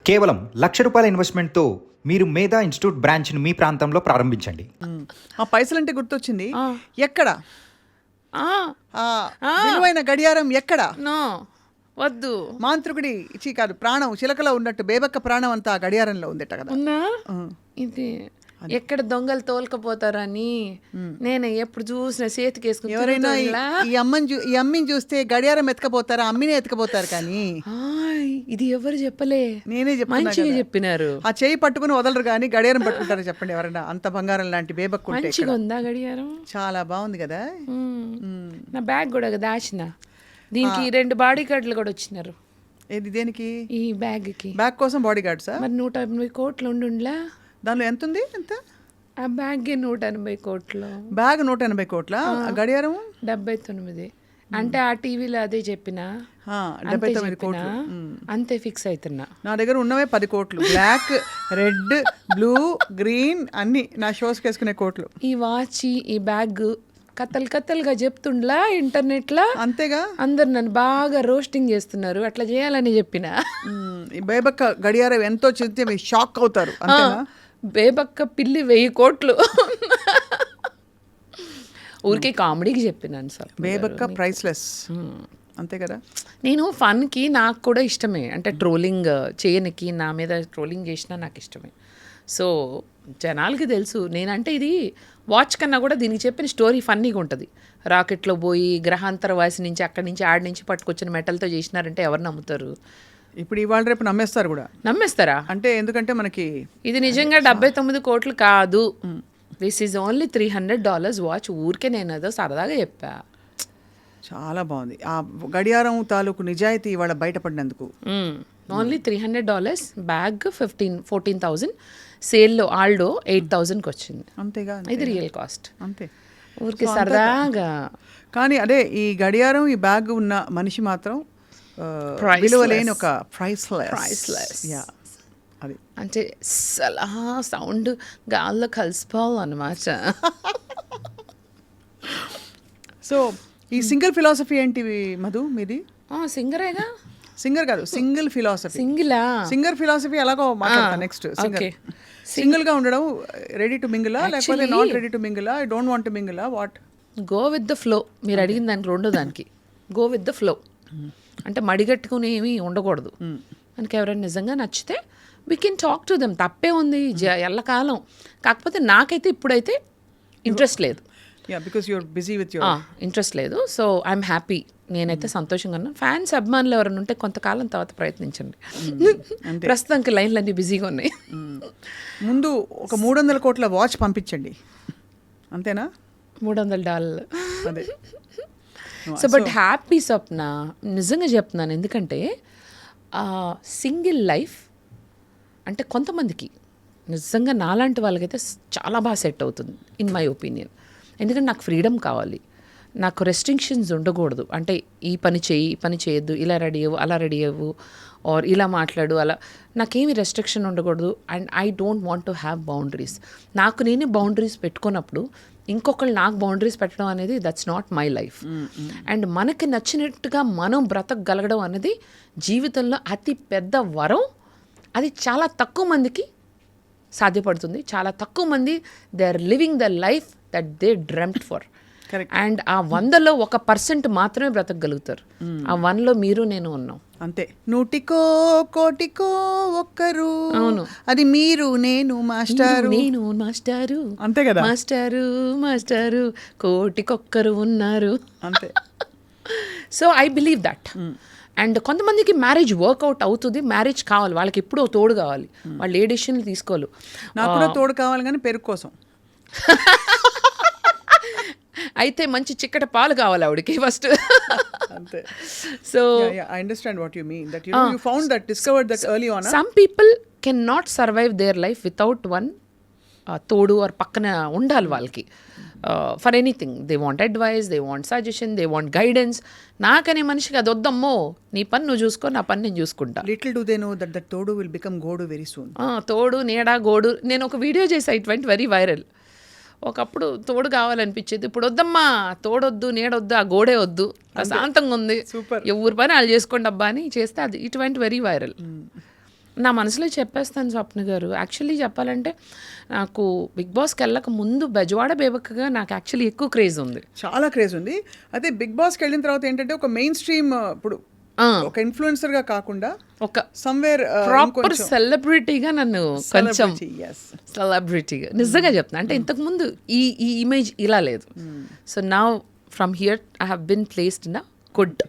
కేవలం ₹1,00,000 ఇన్వెస్ట్మెంట్తో మీరు మేధా ఇన్స్టిట్యూట్ బ్రాంచ్ని మీ ప్రాంతంలో ప్రారంభించండి. ఆ పైసలంటే గుర్తొచ్చింది. ఆ. ఎక్కడ ఆ, ఆ విలువైన గడియారం ఎక్కడ? నో వద్దు. మాంత్రికుడి కాదు, ప్రాణం చిలకలో ఉన్నట్టు బేబక్క ప్రాణం అంతా ఆ గడియారంలో ఉందట కదా. ఉందా? ఇది ఎక్కడ దొంగలు తోలుకపోతారని నేను ఎప్పుడు చూసిన చేతికి వేసుకుని ఎవరైనా ఈ అమ్మిని చూస్తే గడియారం ఎత్తుకపోతారా? అమ్మినే ఎత్తుకపోతారు. కానీ ఇది ఎవరు చెప్పలే, నేనే మంచిగా చెప్పినారు. ఆ చేయి పట్టుకుని వదలరు కానీ గడియారం పట్టుకుంటారు. చెప్పండి ఎవరైనా. అంత బంగారం లాంటి బేబక్కు ఉంటే మంచిగా ఉందా గడియారం? చాలా బాగుంది కదా. నా బ్యాగ్ కూడా దాచిన. దీనికి 2 బాడీ గార్డులు కూడా వచ్చినారు. ఏది దేనికి? ఈ బ్యాగ్కి. బ్యాగ్ కోసం బాడీ గార్డ్సా? మరి 180 కోట్లు ఉండుండ్లా. దానిలో ఎంత ఉంది? ఎంత? ఆ బ్యాగ్ 180 కోట్లు. బ్యాగ్ 180 కోట్ల, గడియారం 79. అంటే ఆ టీవీలో అదే చెప్పిన 79 కోట్లు. అంతే ఫిక్స్ అవుతున్నా. నా దగ్గర ఉన్నవే 10 కోట్లు. బ్లాక్, రెడ్, బ్లూ, గ్రీన్ అన్ని నా షోస్కి వేసుకునే కోట్లు. ఈ వాచ్, ఈ బ్యాగ్ కథలుగా చెప్తుండ్లా ఇంటర్నెట్లో. అంతేగా, అందరు నన్ను బాగా రోస్టింగ్ చేస్తున్నారు. అట్లా చేయాలని చెప్పిన. ఈ బేబక్క గడియారం ఎంతో చెప్తే మీరు షాక్ అవుతారు. అంతేనా? బేబక్క పిల్లి 1000 కోట్లు. ఊరికే కామెడీకి చెప్పినాను సార్. బేబక్క ప్రైస్లెస్. అంతే కదా. నేను ఫన్కి నాకు కూడా ఇష్టమే. అంటే ట్రోలింగ్ చేయనికి, నా మీద ట్రోలింగ్ చేసినా నాకు ఇష్టమే. సో జనాలకి తెలుసు నేనంటే ఇది వాచ్ కన్నా కూడా దీనికి చెప్పిన స్టోరీ ఫన్నీగా ఉంటుంది. రాకెట్లో పోయి గ్రహాంతర వాసి నుంచి అక్కడి నుంచి ఆడి నుంచి పట్టుకొచ్చిన మెటల్తో చేసినారంటే ఎవరు నమ్ముతారు? ఇప్పుడు ఇవాళ రేపు నమ్మేస్తారు కూడా. నమ్మేస్తారా? అంటే ఎందుకంటే మనకి ఇది నిజంగా 79 కోట్లు కాదు. This is only $300 watch. ఊరికే నేను ఏదో సరదాగా చెప్పా. చాలా బాగుంది ఆ గడియారం తాలూకు నిజాయితీ ఇవాళ బయటపడినందుకు. ఓన్లీ $300. బ్యాగ్ 14,000. సేల్లో ఆల్డో 8,000కి వచ్చింది. అంతేగా. ఇది రియల్ కాస్ట్. అంతే. ఊరికి సరదాగా. కానీ అదే ఈ గడియారం, ఈ బ్యాగ్ ఉన్న మనిషి మాత్రం విలువలేని ఒక ప్రైస్లెస్. అది అంటే సలా సౌండ్ గాల్లో కలిసిపోవాలన్నమాట. సో ఈ సింగిల్ ఫిలాసఫీ ఏంటి మధు మీది? సింగరేగా. సింగర్ కాదు, సింగిల్ ఫిలాసఫీ. సింగర్ ఫిలాసఫీ ఎలాగో మాట్లాడతా నెక్స్ట్. సింగిల్ గా ఉండడం రెడీ టు మింగిలా లేకపోతే నాట్ రెడీ టు మింగిలా, ఐ డోంట్ వాంట్ టు మింగిలా, what? Go with the flow. మీరు అడిగిన దానికి రెండో దానికి గో విత్ ద ఫ్లో. అంటే మడిగట్టుకుని ఏమీ ఉండకూడదు. మనకి ఎవరైనా నిజంగా నచ్చితే we can talk to them. తప్పే ఉంది ఎల్లకాలం. కాకపోతే నాకైతే ఇప్పుడైతే ఇంట్రెస్ట్ లేదు. ఇంట్రెస్ట్ లేదు. So I'm happy. నేనైతే సంతోషంగా ఉన్నాను. ఫ్యాన్స్, అభిమానులు ఎవరైనా ఉంటే కొంతకాలం తర్వాత ప్రయత్నించండి. ప్రస్తుతానికి లైన్లన్నీ బిజీగా ఉన్నాయి. ముందు ఒక 300 కోట్ల వాచ్ పంపించండి. అంతేనా? $300. అదే. సో బట్ హ్యాపీ స్వప్న, నిజంగా చెప్తున్నాను. ఎందుకంటే సింగిల్ లైఫ్ అంటే కొంతమందికి నిజంగా నాలాంటి వాళ్ళకైతే చాలా బాగా సెట్ అవుతుంది ఇన్ మై ఒపీనియన్. ఎందుకంటే నాకు ఫ్రీడమ్ కావాలి. నాకు రెస్ట్రిక్షన్స్ ఉండకూడదు. అంటే ఈ పని చేయి, ఈ పని చేయొద్దు, ఇలా రెడీ అవ్వు, అలా రెడీ అవ్వు, ఆర్ ఇలా మాట్లాడు, అలా నాకేమి రెస్ట్రిక్షన్ ఉండకూడదు. And I don't want to have boundaries. నాకు నేనే బౌండరీస్ పెట్టుకున్నప్పుడు ఇంకొకళ్ళు నాకు బౌండరీస్ పెట్టడం అనేది that's not my life. And మనకి నచ్చినట్టుగా మనం బ్రతకగలగడం అనేది జీవితంలో అతి పెద్ద వరం. అది చాలా తక్కువ మందికి సాధ్యపడుతుంది. చాలా తక్కువ మంది they are living the life that they dreamt for. And ఆ 100లో 1% మాత్రమే బ్రతకగలుగుతారు. ఆ 1లో మీరు నేను ఉన్నాం. అంతే. 100కో కోటికో ఒక్కరు. అవును, అది మీరు నేను మాస్టారు. అంతే కదా. మాస్టారు కోటికొక్కరు ఉన్నారు. అంతే. So I believe that. And కొంతమందికి మ్యారేజ్ వర్కౌట్ అవుతుంది. మ్యారేజ్ కావాలి, వాళ్ళకి ఎప్పుడో తోడు కావాలి. వాళ్ళు ఏ డెసిషన్లు తీసుకోవాలి. నాకు కూడా తోడు కావాలి, కానీ పెరుగు కోసం. అయితే మంచి చిక్కటి పాలు కావాలి ఆవిడకి ఫస్ట్. అంతే. So I understand what you mean, that you found that, discovered that early on. Some people cannot survive their life without one తోడు ఆర్ పక్కన ఉండాలి వాళ్ళకి. For anything they want advice, they want suggestion, they want guidance. నాకనే మనిషికి అది వద్దమ్మో, నీ పని నువ్వు చూసుకో, నా పని నేను చూసుకుంటా. Little do they know that that తోడు will become గోడు very soon. తోడు, నీడ, గోడు. నేను ఒక వీడియో చేసా, ఇట్ వెంట్ వెరీ వైరల్. ఒకప్పుడు తోడు కావాలనిపించేది, ఇప్పుడు వద్దమ్మా, తోడొద్దు, నీడొద్దు, ఆ గోడే వద్దు, ప్రశాంతంగా ఉంది, ఎవరి పని వాళ్ళు చేసుకోండి అబ్బా అని చేస్తే అది ఇట్ వెంట్ వెరీ వైరల్. నా మనసులో చెప్పేస్తాను స్వప్న గారు. యాక్చువల్లీ చెప్పాలంటే నాకు బిగ్ బాస్కి వెళ్ళక ముందు బెజవాడ బేబక్కగా నాకు యాక్చువల్లీ ఎక్కువ క్రేజ్ ఉంది. చాలా క్రేజ్ ఉంది. అదే బిగ్ బాస్కి వెళ్ళిన తర్వాత ఏంటంటే ఒక మెయిన్ స్ట్రీమ్ ఇప్పుడు ఒక ఇన్ఫ్లుయెన్సర్గా కాకుండా ఒక సమ్వేర్ ప్రాపర్ సెలబ్రిటీగా నన్ను కొంచెం సెలబ్రిటీగా నిజంగా చెప్తున్నా. అంటే ఇంతకుముందు ఈ ఇమేజ్ ఇలా లేదు. So now from here I have been placed in a good